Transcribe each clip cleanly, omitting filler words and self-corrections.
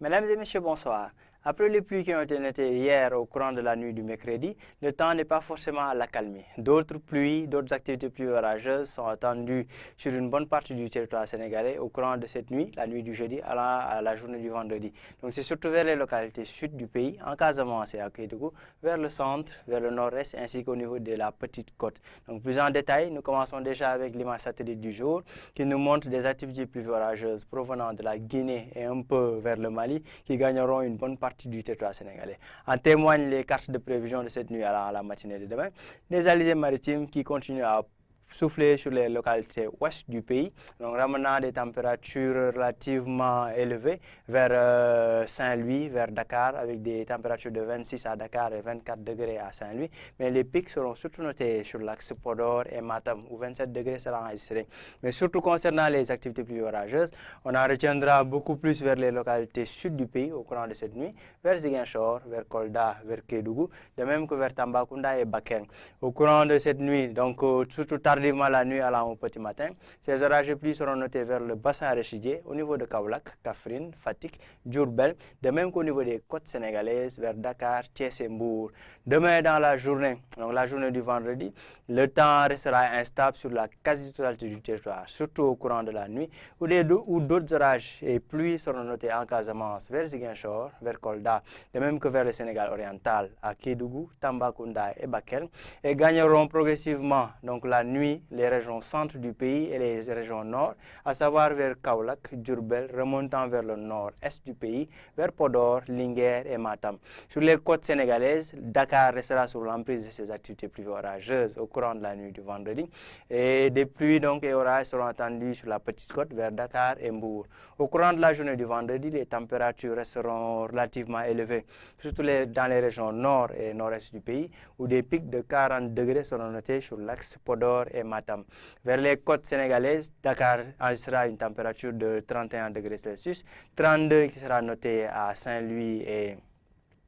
Mesdames et messieurs, bonsoir. Après les pluies qui ont été notées hier au courant de la nuit du mercredi, le temps n'est pas forcément à l'accalmie. D'autres pluies, d'autres activités plus orageuses sont attendues sur une bonne partie du territoire sénégalais au courant de cette nuit, la nuit du jeudi à la journée du vendredi. Donc c'est surtout vers les localités sud du pays, en Casamance et à Kédougou, vers le centre, vers le nord-est ainsi qu'au niveau de la petite côte. Donc plus en détail, nous commençons déjà avec l'image satellite du jour qui nous montre des activités plus orageuses provenant de la Guinée et un peu vers le Mali qui gagneront une bonne partie du territoire sénégalais. En témoignent les cartes de prévision de cette nuit à la matinée de demain. Des alizés maritimes qui continuent à souffler sur les localités ouest du pays, donc ramenant des températures relativement élevées vers Saint-Louis, vers Dakar, avec des températures de 26 à Dakar et 24 degrés à Saint-Louis. Mais les pics seront surtout notés sur l'axe Podor et Matam, où 27 degrés sera enregistré. Mais surtout concernant les activités plus orageuses, on en retiendra beaucoup plus vers les localités sud du pays au courant de cette nuit, vers Ziguinchor, vers Kolda, vers Kédougou, de même que vers Tambacounda et Bakel. Au courant de cette nuit, donc surtout tardivement la nuit allant au petit matin, ces orages de pluie seront notés vers le bassin arachidier au niveau de Kaolack, Kaffrine, Fatick, Diourbel, de même qu'au niveau des côtes sénégalaises vers Dakar, Thiès et Mbour. Demain dans la journée, donc la journée du vendredi, le temps restera instable sur la quasi-totalité du territoire, surtout au courant de la nuit, où d'autres orages et pluies seront notés en Casamance vers Ziguinchor, vers Kolda, de même que vers le Sénégal oriental, à Kédougou, Tambacounda et Bakel, et gagneront progressivement donc la nuit les régions centre du pays et les régions nord, à savoir vers Kaolack, Diourbel, remontant vers le nord-est du pays, vers Podor, Linguère et Matam. Sur les côtes sénégalaises, Dakar restera sous l'emprise de ces activités pluvieuses orageuses au courant de la nuit du vendredi, et des pluies donc et orages seront attendus sur la petite côte vers Dakar et Mbour. Au courant de la journée du vendredi, les températures resteront relativement élevées, surtout dans les régions nord et nord-est du pays, où des pics de 40 degrés seront notés sur l'axe Podor et Matam. Vers les côtes sénégalaises, Dakar enregistrera une température de 31 degrés Celsius, 32 qui sera notée à Saint-Louis et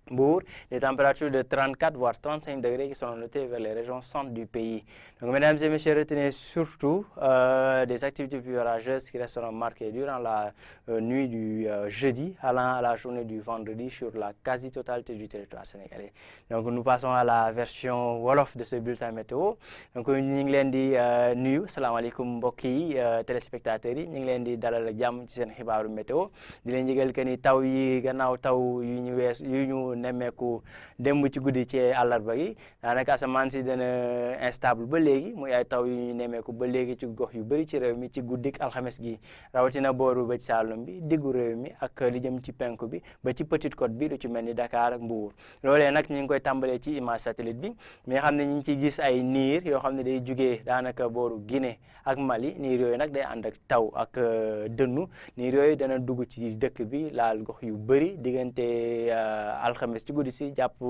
Bourg, des températures de 34 voire 35 degrés qui sont notées vers les régions centre du pays. Donc, mesdames et messieurs, retenez surtout des activités plus orageuses qui resteront marquées durant la nuit du jeudi allant à la journée du vendredi sur la quasi-totalité du territoire sénégalais. Donc, nous passons à la version Wolof de ce bulletin météo. Donc, ñu ngi leen di nuyu salaamaaleykum mbokk yi téléspectateurs yi ñu ngi leen di dalal ak jàmm ci seen xibaaru météo di leen yëgal que ni taw yi gannaaw taw yu ñu nemmeeku démb ci guddi ci àllarba gi daanaka asamaan si dana instable ba léegi muy ay taw yu ñu nemmeeku ba léegi ci gox yu bëri ci réew mi ci guddik alxames gi rawatina booru bëj Saalum bi diggu réew mi ak li jëm ci penku bi ba ci petite côte bi lu ci mel ni Dakar ak Mbour loolee nag ñu ngi koy tàmbalee ci image satellite bi mais xam ne ñu ngi ciy gis ay niir yoo xam ne day jugee daanaka booru Guinée ak Mali niir yooyu nag day ànd ak taw ak dënnu niir yooyu dana dugg ci dëkk bi laal gox yu bëri diggante alxames ci guddi si jàpp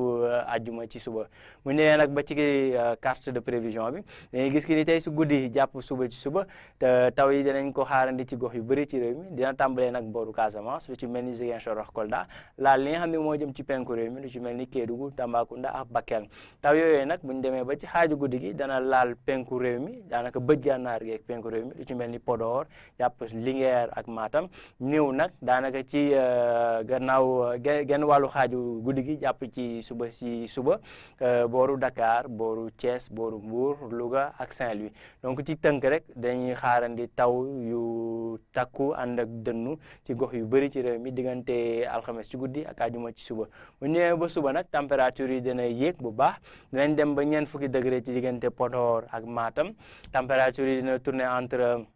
àjjuma ci suba mu nee nag ba ci carte de prévision bi dañuy gis ki ni tey su guddi jàpp suba ci suba te taw yi dinañ ko xaarandi ci gox yu bëri ci réew mi dina tàmbalee nag booru Casamance lu ci mel ni Ziguinchor ak Kolda laal li nga xam ne moo jëm ci penku réew mi lu ci mel ni Kédougou Tambacounda ak Bakel taw yooyu nag bu ñu demee ba ci xaaju guddi gi dana laal penku réew mi daanaka bëj gànnaar gi ak penku réew mi lu ci mel ni Podor jàpp Linguère ak Matam ñëw nag daanaka ci gannaaw genn wàllu xaaju guddi gi jàpp ci suba booru Dakar booru Thiès booru Mbour Louga ak Saint-Louis donc ci tënk rek dañuy xaarandi taw yu takku ànd ak dënnu ci gox yu bëri ci réew mi diggante alxames ci guddi ak àjjuma ci suba bu ñëwee ba suba nag température yi dina yéeg bu baax dinañ dem ba ñeent fukki degré ci diggante Podor ak Matam température yi dina tourner entre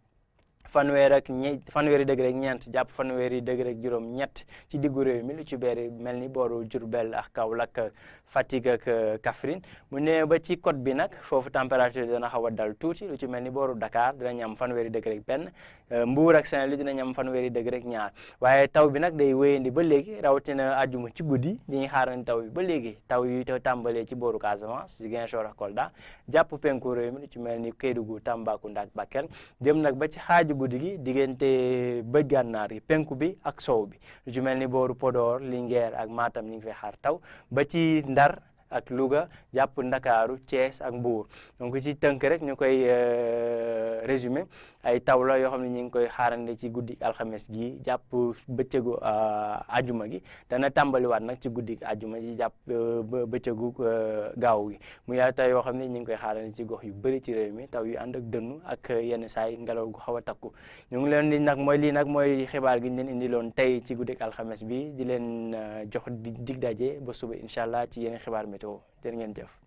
fanweeri degré ak ñeent jàpp fanweeri degré ak juróom ñett ci diggu réew mi lu ci beeri mel ni booru Diourbel ak Kaolack Fatick ak Kaffrine mu ne ba ci côte bi nag foofu température dina xaw a dal tuuti lu ci mel ni booru Dakar dinañ am fanweeri degré ak benn Mbour ak Saint-Louis dinañ am fanweeri degré ak ñaar waaye taw bi nag day wéyandi ba léegi rawatina àjjuma ci guddi dañuy xaarandi taw bi ba léegi taw yi te tàmbalee ci booru Casamance Ziguinchor ak Kolda jàpp penku réew mi lu ci mel ni Kédougou Tambacounda ak Bakel jëm nag ba ci xaaju guddi gi diggante bëj gànnaar yi penku bi ak sow bi lu ci mel ni booru Podor Linguère ak Matam ñu ngi fay xaar taw ba ci Ndar ak Louga jàpp Ndakaaru Thiès ak Mbour donc ci tënk rek ñu koy résumé ay taw la yoo xam ne ñu ngi koy xaarandi ci guddi alxames gi jàpp bëccëgu ajuma gi dana tàmbaliwaat nag ci guddi ajuma ji jàpp bëccëgu gaaw gi muy ay taw yoo xam ne ñu ngi koy xaarandi ci gox yu bëri ci réew mi taw yu ànd ak dënnu ak yenn saay ngelaw gu xaw a takku ñu ngi leen di nag mooy xibaar gi ñu leen indiloon tey ci guddi alxames bi di leen jox dig daje ba suba incha allah ci yeneen xibaar météo jërë ngeen jëf